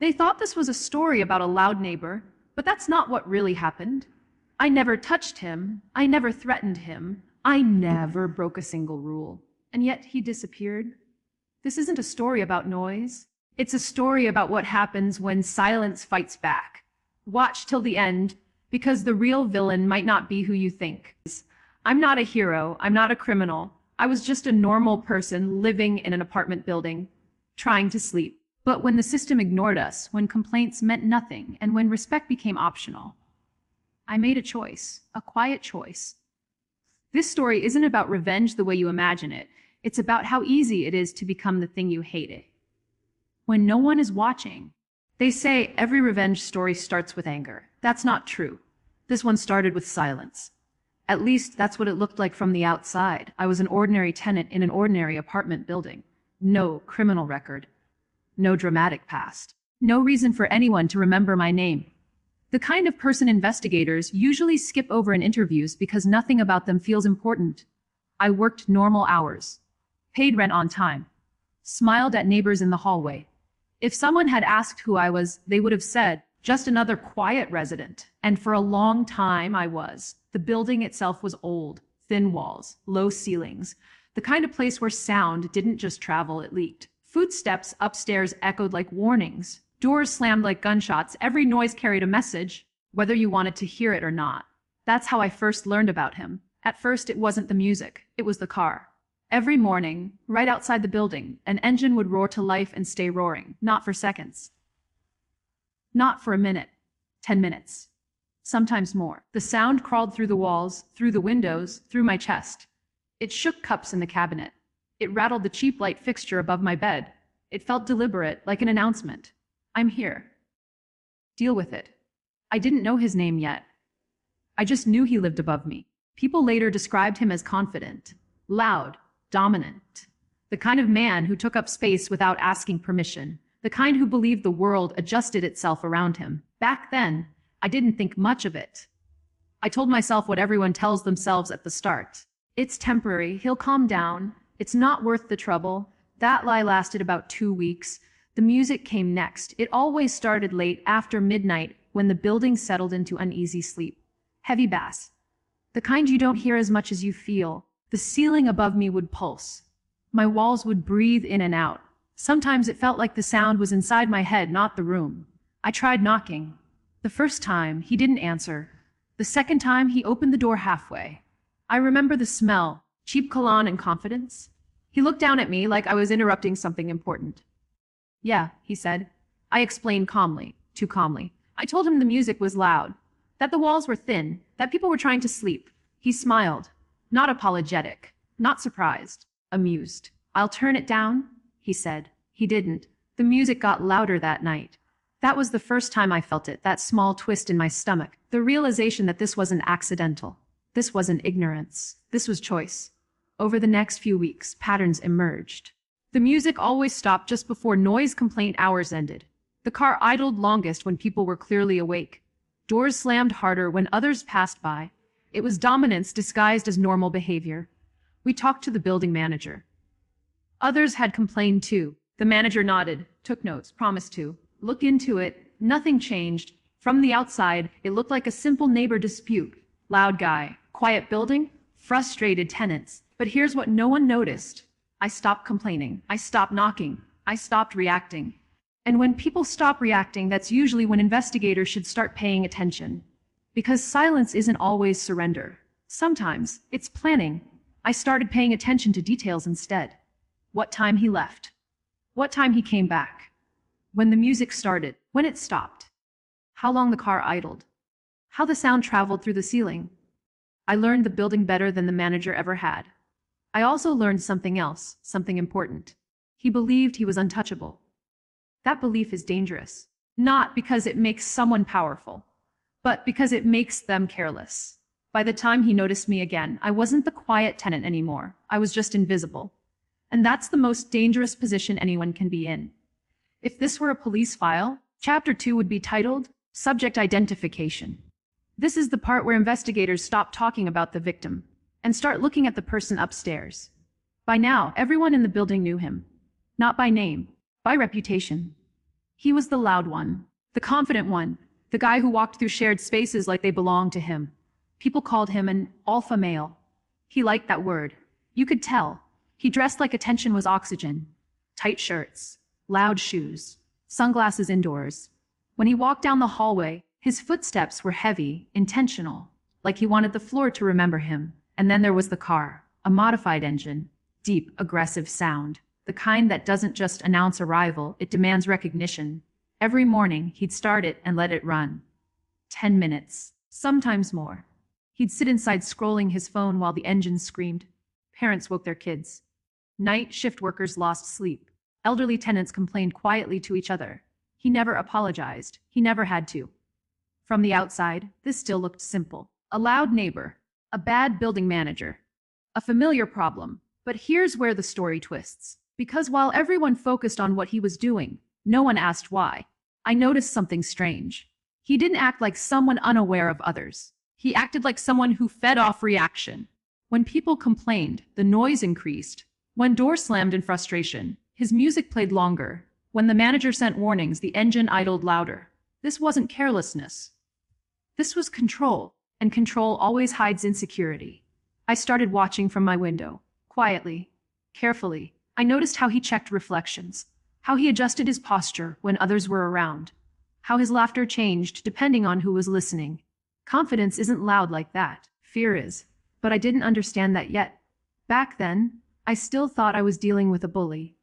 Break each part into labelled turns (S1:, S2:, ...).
S1: They thought this was a story about a loud neighbor, but that's not what really happened. I never touched him. I never threatened him. I never broke a single rule. And yet he disappeared. This isn't a story about noise. It's a story about what happens when silence fights back. Watch till the end, because the real villain might not be who you think. I'm not a hero. I'm not a criminal. I was just a normal person living in an apartment building, trying to sleep. But when the system ignored us, when complaints meant nothing, and when respect became optional, I made a choice, a quiet choice. This story isn't about revenge the way you imagine it. It's about how easy it is to become the thing you hated. When no one is watching, they say every revenge story starts with anger. That's not true. This one started with silence. At least that's what it looked like from the outside. I was an ordinary tenant in an ordinary apartment building. No criminal record. No dramatic past. No reason for anyone to remember my name. The kind of person investigators usually skip over in interviews because nothing about them feels important. I worked normal hours, paid rent on time, smiled at neighbors in the hallway. If someone had asked who I was, they would have said, just another quiet resident. And for a long time I was. The building itself was old, thin walls, low ceilings, the kind of place where sound didn't just travel, it leaked. Footsteps upstairs echoed like warnings. Doors slammed like gunshots. Every noise carried a message, whether you wanted to hear it or not. That's how I first learned about him. At first, it wasn't the music. It was the car. Every morning, right outside the building, an engine would roar to life and stay roaring. Not for seconds. Not for a minute. 10 minutes. Sometimes more. The sound crawled through the walls, through the windows, through my chest. It shook cups in the cabinet. It rattled the cheap light fixture above my bed. It felt deliberate, like an announcement. I'm here. Deal with it. I didn't know his name yet. I just knew he lived above me. People later described him as confident, loud, dominant. The kind of man who took up space without asking permission. The kind who believed the world adjusted itself around him. Back then, I didn't think much of it. I told myself what everyone tells themselves at the start. It's temporary. He'll calm down. It's not worth the trouble. That lie lasted about 2 weeks. The music came next. It always started late, after midnight, when the building settled into uneasy sleep. Heavy bass. The kind you don't hear as much as you feel. The ceiling above me would pulse. My walls would breathe in and out. Sometimes it felt like the sound was inside my head, not the room. I tried knocking. The first time, he didn't answer. The second time, he opened the door halfway. I remember the smell, cheap cologne and confidence. He looked down at me like I was interrupting something important. Yeah, he said. I explained calmly, too calmly. I told him the music was loud, that the walls were thin, that people were trying to sleep. He smiled, not apologetic, not surprised, amused. I'll turn it down, he said. He didn't. The music got louder that night. That was the first time I felt it, that small twist in my stomach, the realization that this wasn't accidental. This wasn't ignorance. This was choice. Over the next few weeks, patterns emerged. The music always stopped just before noise complaint hours ended. The car idled longest when people were clearly awake. Doors slammed harder when others passed by. It was dominance disguised as normal behavior. We talked to the building manager. Others had complained too. The manager nodded, took notes, promised to look into it. Nothing changed. From the outside, it looked like a simple neighbor dispute. Loud guy, quiet building, frustrated tenants. But here's what no one noticed. I stopped complaining. I stopped knocking. I stopped reacting. And when people stop reacting, that's usually when investigators should start paying attention. Because silence isn't always surrender. Sometimes it's planning. I started paying attention to details instead. What time he left. What time he came back. When the music started. When it stopped. How long the car idled. How the sound traveled through the ceiling. I learned the building better than the manager ever had. I also learned something else, something important. He believed he was untouchable. That belief is dangerous. Not because it makes someone powerful, but because it makes them careless. By the time he noticed me again, I wasn't the quiet tenant anymore. I was just invisible. And that's the most dangerous position anyone can be in. If this were a police file, Chapter 2 would be titled, Subject Identification. This is the part where investigators stop talking about the victim and start looking at the person upstairs. By now, everyone in the building knew him. Not by name, by reputation. He was the loud one, the confident one, the guy who walked through shared spaces like they belonged to him. People called him an alpha male. He liked that word. You could tell. He dressed like attention was oxygen. Tight shirts, loud shoes, sunglasses indoors. When he walked down the hallway, his footsteps were heavy, intentional, like he wanted the floor to remember him. And then there was the car, a modified engine, deep, aggressive sound, the kind that doesn't just announce arrival, it demands recognition. Every morning, he'd start it and let it run. 10 minutes, sometimes more. He'd sit inside scrolling his phone while the engine screamed. Parents woke their kids. Night shift workers lost sleep. Elderly tenants complained quietly to each other. He never apologized. He never had to. From the outside, this still looked simple. A loud neighbor, a bad building manager, a familiar problem. But here's where the story twists. Because while everyone focused on what he was doing, no one asked why. I noticed something strange. He didn't act like someone unaware of others. He acted like someone who fed off reaction. When people complained, the noise increased. When doors slammed in frustration, his music played longer. When the manager sent warnings, the engine idled louder. This wasn't carelessness. This was control, and control always hides insecurity. I started watching from my window, quietly, carefully. I noticed how he checked reflections, how he adjusted his posture when others were around, how his laughter changed depending on who was listening. Confidence isn't loud like that. Fear is. But I didn't understand that yet. Back then, I still thought I was dealing with a bully.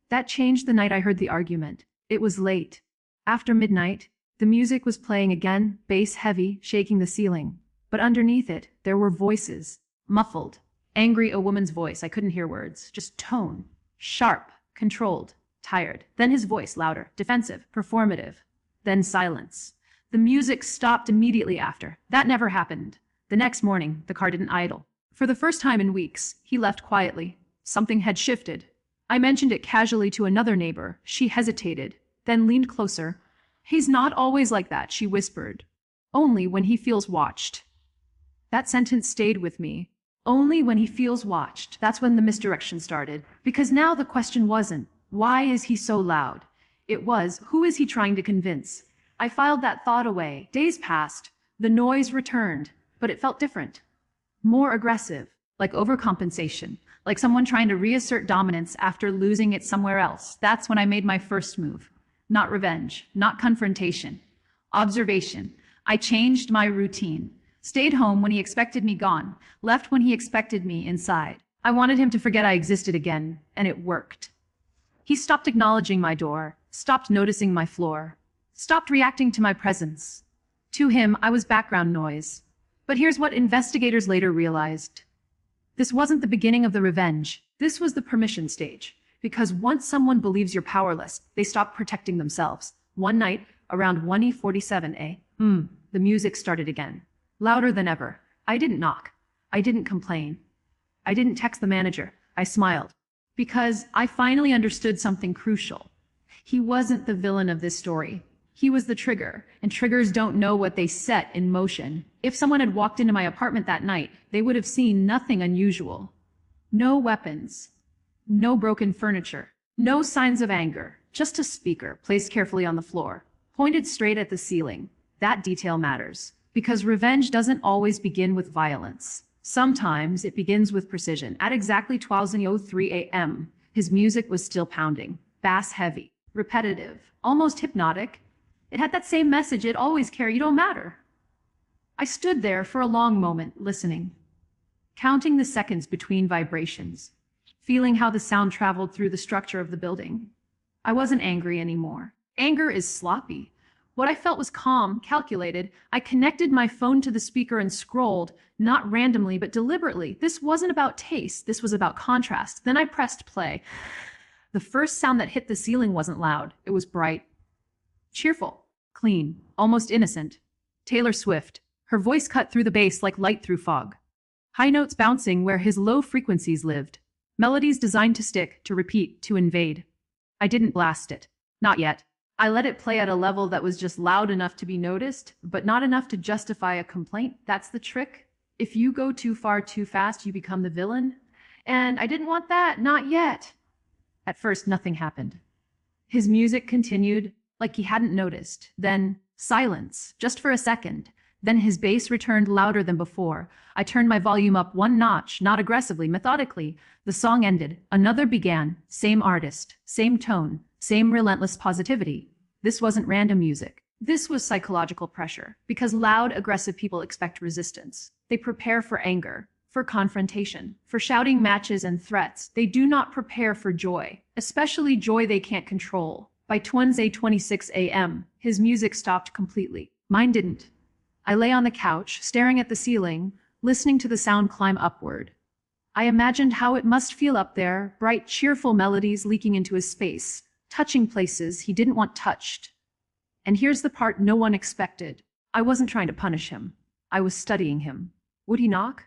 S1: That changed the night I heard the argument. It was late. After midnight, the music was playing again, bass heavy, shaking the ceiling. But underneath it, there were voices. Muffled. Angry, a woman's voice. I couldn't hear words. Just tone. Sharp. Controlled. Tired. Then his voice, louder. Defensive. Performative. Then silence. The music stopped immediately after. That never happened. The next morning, the car didn't idle. For the first time in weeks, he left quietly. Something had shifted. I mentioned it casually to another neighbor. She hesitated, then leaned closer. He's not always like that, she whispered. Only when he feels watched. That sentence stayed with me. Only when he feels watched. That's when the misdirection started. Because now the question wasn't, why is he so loud? It was, who is he trying to convince? I filed that thought away. Days passed. The noise returned, but it felt different. More aggressive, like overcompensation, like someone trying to reassert dominance after losing it somewhere else. That's when I made my first move. Not revenge, not confrontation. Observation. I changed my routine. Stayed home when he expected me gone, left when he expected me inside. I wanted him to forget I existed again, and it worked. He stopped acknowledging my door, stopped noticing my floor, stopped reacting to my presence. To him, I was background noise. But here's what investigators later realized. This wasn't the beginning of the revenge. This was the permission stage. Because once someone believes you're powerless, they stop protecting themselves. One night, around 1:47 a.m., the music started again. Louder than ever. I didn't knock. I didn't complain. I didn't text the manager. I smiled. Because I finally understood something crucial. He wasn't the villain of this story. He was the trigger, and triggers don't know what they set in motion. If someone had walked into my apartment that night, they would have seen nothing unusual. No weapons. No broken furniture. No signs of anger. Just a speaker placed carefully on the floor, pointed straight at the ceiling. That detail matters. Because revenge doesn't always begin with violence. Sometimes it begins with precision. At exactly 12:03 a.m., his music was still pounding. Bass heavy. Repetitive. Almost hypnotic. It had that same message it always carried, you don't matter. I stood there for a long moment, listening. Counting the seconds between vibrations. Feeling how the sound traveled through the structure of the building. I wasn't angry anymore. Anger is sloppy. What I felt was calm, calculated. I connected my phone to the speaker and scrolled, not randomly, but deliberately. This wasn't about taste. This was about contrast. Then I pressed play. The first sound that hit the ceiling wasn't loud. It was bright. Cheerful. Clean. Almost innocent. Taylor Swift. Her voice cut through the bass like light through fog. High notes bouncing where his low frequencies lived. Melodies designed to stick, to repeat, to invade. I didn't blast it. Not yet. I let it play at a level that was just loud enough to be noticed, but not enough to justify a complaint. That's the trick. If you go too far too fast, you become the villain. And I didn't want that, not yet. At first, nothing happened. His music continued, like he hadn't noticed. Then, silence, just for a second. Then his bass returned louder than before. I turned my volume up one notch, not aggressively, methodically. The song ended. Another began. Same artist, same tone, same relentless positivity. This wasn't random music. This was psychological pressure, because loud, aggressive people expect resistance. They prepare for anger, for confrontation, for shouting matches and threats. They do not prepare for joy, especially joy they can't control. By 26 a.m., his music stopped completely. Mine didn't. I lay on the couch, staring at the ceiling, listening to the sound climb upward. I imagined how it must feel up there, bright, cheerful melodies leaking into his space, touching places he didn't want touched. And here's the part no one expected. I wasn't trying to punish him. I was studying him. Would he knock?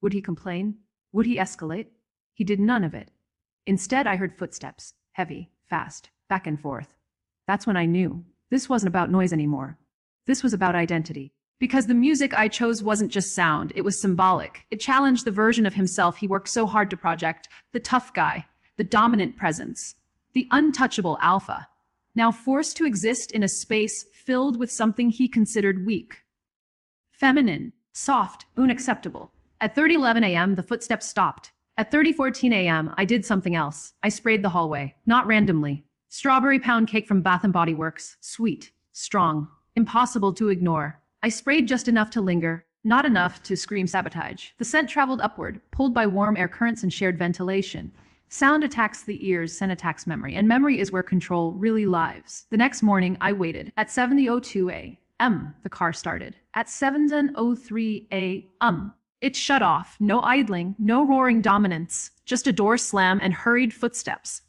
S1: Would he complain? Would he escalate? He did none of it. Instead, I heard footsteps, heavy, fast, back and forth. That's when I knew. This wasn't about noise anymore. This was about identity. Because the music I chose wasn't just sound, it was symbolic. It challenged the version of himself he worked so hard to project, the tough guy, the dominant presence, the untouchable alpha, now forced to exist in a space filled with something he considered weak. Feminine, soft, unacceptable. At 30:11 a.m., the footsteps stopped. At 30:14 a.m., I did something else. I sprayed the hallway, not randomly. Strawberry pound cake from Bath & Body Works, sweet, strong, impossible to ignore. I sprayed just enough to linger, not enough to scream sabotage. The scent traveled upward, pulled by warm air currents and shared ventilation. Sound attacks the ears, scent attacks memory, and memory is where control really lives. The next morning, I waited. At 7:02 a.m., the car started. At 7:03 a.m., it shut off. No idling, no roaring dominance, just a door slam and hurried footsteps.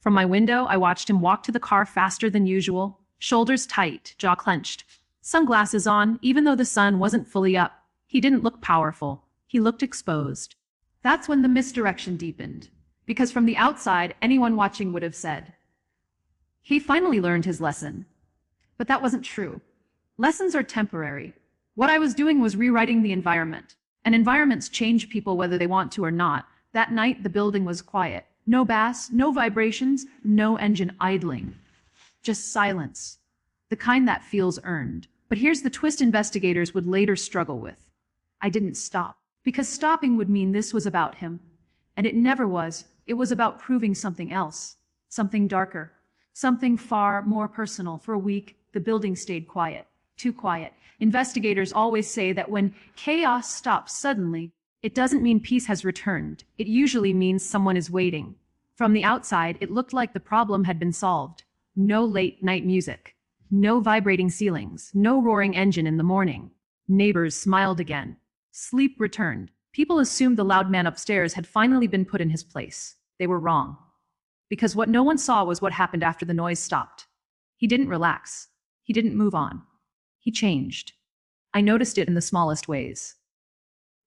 S1: From my window, I watched him walk to the car faster than usual, shoulders tight, jaw clenched. Sunglasses on, even though the sun wasn't fully up. He didn't look powerful. He looked exposed. That's when the misdirection deepened. Because from the outside, anyone watching would have said, he finally learned his lesson. But that wasn't true. Lessons are temporary. What I was doing was rewriting the environment. And environments change people whether they want to or not. That night, the building was quiet. No bass, no vibrations, no engine idling. Just silence. The kind that feels earned. But here's the twist investigators would later struggle with. I didn't stop. Because stopping would mean this was about him. And it never was. It was about proving something else. Something darker. Something far more personal. For a week, the building stayed quiet. Too quiet. Investigators always say that when chaos stops suddenly, it doesn't mean peace has returned. It usually means someone is waiting. From the outside, it looked like the problem had been solved. No late night music. No vibrating ceilings, no roaring engine in the morning. Neighbors smiled again. Sleep returned. People assumed the loud man upstairs had finally been put in his place. They were wrong. Because what no one saw was what happened after the noise stopped. He didn't relax. He didn't move on. He changed. I noticed it in the smallest ways.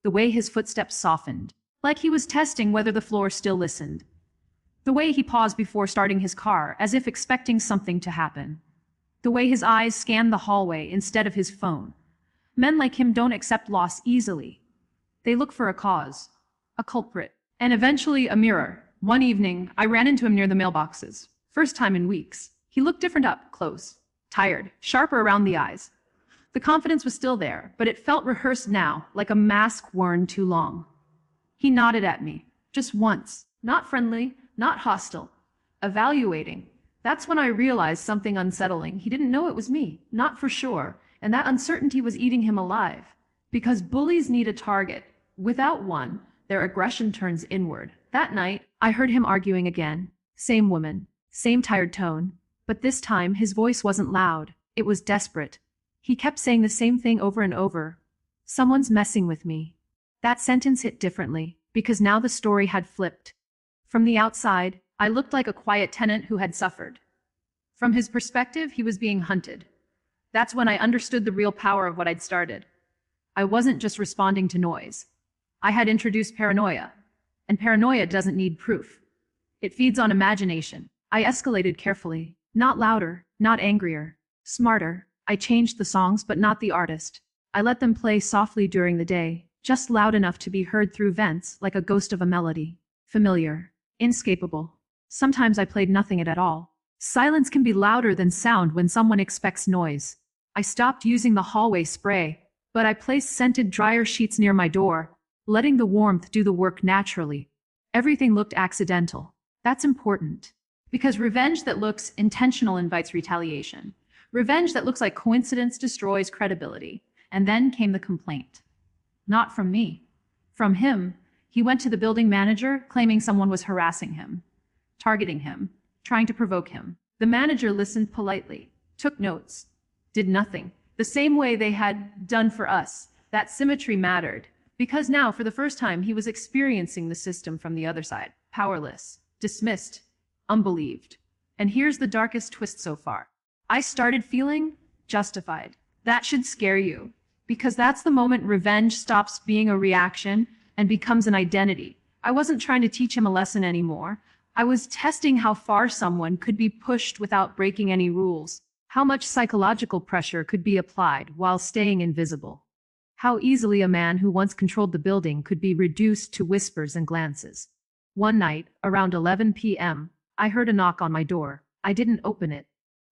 S1: The way his footsteps softened, like he was testing whether the floor still listened. The way he paused before starting his car, as if expecting something to happen. The way his eyes scanned the hallway instead of his phone. Men like him don't accept loss easily. They look for a cause, a culprit, and eventually a mirror. One evening, I ran into him near the mailboxes. First time in weeks. He looked different up close, tired, sharper around the eyes. The confidence was still there, but it felt rehearsed now, like a mask worn too long. He nodded at me, just once, not friendly, not hostile, evaluating. That's when I realized something unsettling. He didn't know it was me, not for sure, and that uncertainty was eating him alive. Because bullies need a target. Without one, their aggression turns inward. That night, I heard him arguing again. Same woman, same tired tone. But this time, his voice wasn't loud. It was desperate. He kept saying the same thing over and over. Someone's messing with me. That sentence hit differently, because now the story had flipped. From the outside, I looked like a quiet tenant who had suffered. From his perspective, he was being hunted. That's when I understood the real power of what I'd started. I wasn't just responding to noise. I had introduced paranoia. And paranoia doesn't need proof. It feeds on imagination. I escalated carefully. Not louder, not angrier. Smarter. I changed the songs, but not the artist. I let them play softly during the day, just loud enough to be heard through vents, like a ghost of a melody. Familiar. Inescapable. Sometimes I played nothing at all. Silence can be louder than sound when someone expects noise. I stopped using the hallway spray, but I placed scented dryer sheets near my door, letting the warmth do the work naturally. Everything looked accidental. That's important. Because revenge that looks intentional invites retaliation. Revenge that looks like coincidence destroys credibility. And then came the complaint. Not from me. From him. He went to the building manager, claiming someone was harassing him, targeting him, trying to provoke him. The manager listened politely, took notes, did nothing. The same way they had done for us. That symmetry mattered. Because now, for the first time, he was experiencing the system from the other side. Powerless, dismissed, unbelieved. And here's the darkest twist so far. I started feeling justified. That should scare you. Because that's the moment revenge stops being a reaction and becomes an identity. I wasn't trying to teach him a lesson anymore. I was testing how far someone could be pushed without breaking any rules. How much psychological pressure could be applied while staying invisible. How easily a man who once controlled the building could be reduced to whispers and glances. One night, around 11 p.m., I heard a knock on my door. I didn't open it.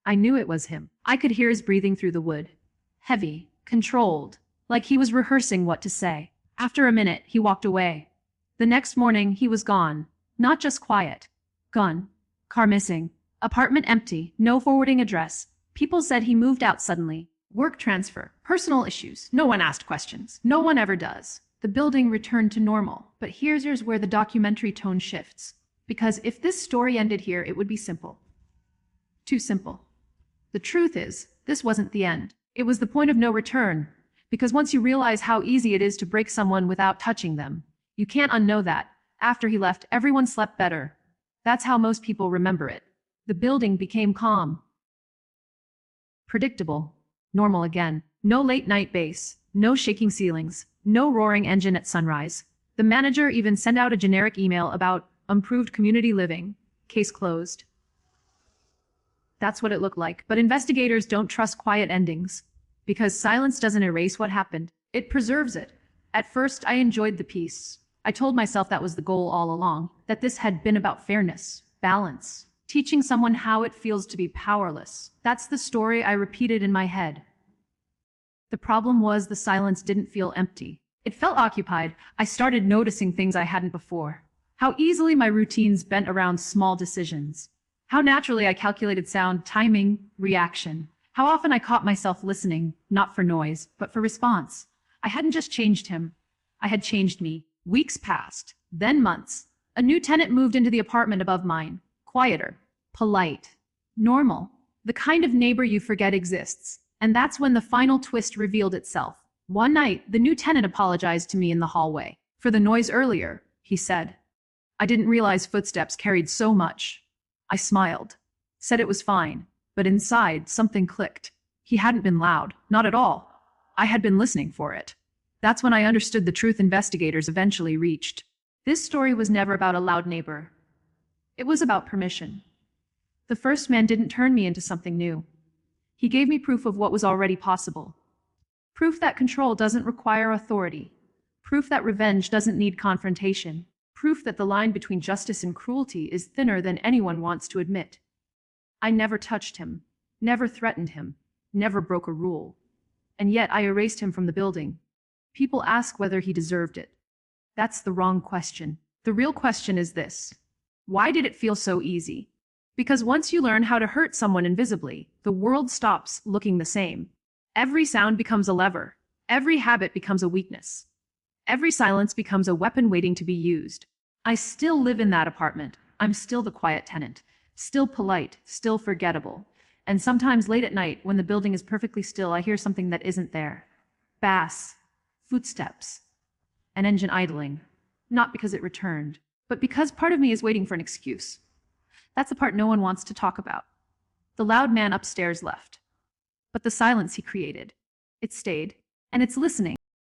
S1: I knew it was him. I could hear his breathing through the wood. Heavy, controlled, like he was rehearsing what to say. After a minute, he walked away. The next morning, he was gone. Not just quiet. Gone. Car missing. Apartment empty. No forwarding address. People said he moved out suddenly. Work transfer. Personal issues. No one asked questions. No one ever does. The building returned to normal. But here's where the documentary tone shifts. Because if this story ended here, it would be simple. Too simple. The truth is, this wasn't the end. It was the point of no return. Because once you realize how easy it is to break someone without touching them, you can't unknow that. After he left, everyone slept better. That's how most people remember it. The building became calm. Predictable. Normal again. No late night bass. No shaking ceilings. No roaring engine at sunrise. The manager even sent out a generic email about improved community living. Case closed. That's what it looked like. But investigators don't trust quiet endings. Because silence doesn't erase what happened. It preserves it. At first, I enjoyed the peace. I told myself that was the goal all along. That this had been about fairness, balance, teaching someone how it feels to be powerless. That's the story I repeated in my head. The problem was the silence didn't feel empty. It felt occupied. I started noticing things I hadn't before. How easily my routines bent around small decisions. How naturally I calculated sound, timing, reaction. How often I caught myself listening, not for noise, but for response. I hadn't just changed him. I had changed me. Weeks passed, then months. A new tenant moved into the apartment above mine. Quieter, polite, normal. The kind of neighbor you forget exists. And that's when the final twist revealed itself. One night, the new tenant apologized to me in the hallway. For the noise earlier, he said. I didn't realize footsteps carried so much. I smiled. Said it was fine. But inside, something clicked. He hadn't been loud. Not at all. I had been listening for it. That's when I understood the truth investigators eventually reached. This story was never about a loud neighbor. It was about permission. The first man didn't turn me into something new. He gave me proof of what was already possible. Proof that control doesn't require authority. Proof that revenge doesn't need confrontation. Proof that the line between justice and cruelty is thinner than anyone wants to admit. I never touched him, never threatened him, never broke a rule. And yet I erased him from the building. People ask whether he deserved it. That's the wrong question. The real question is this. Why did it feel so easy? Because once you learn how to hurt someone invisibly, the world stops looking the same. Every sound becomes a lever. Every habit becomes a weakness. Every silence becomes a weapon waiting to be used. I still live in that apartment. I'm still the quiet tenant. Still polite, still forgettable. And sometimes late at night, when the building is perfectly still, I hear something that isn't there. Bass. Footsteps. An engine idling. Not because it returned, but because part of me is waiting for an excuse. That's the part no one wants to talk about. The loud man upstairs left. But the silence he created. It stayed. And it's listening.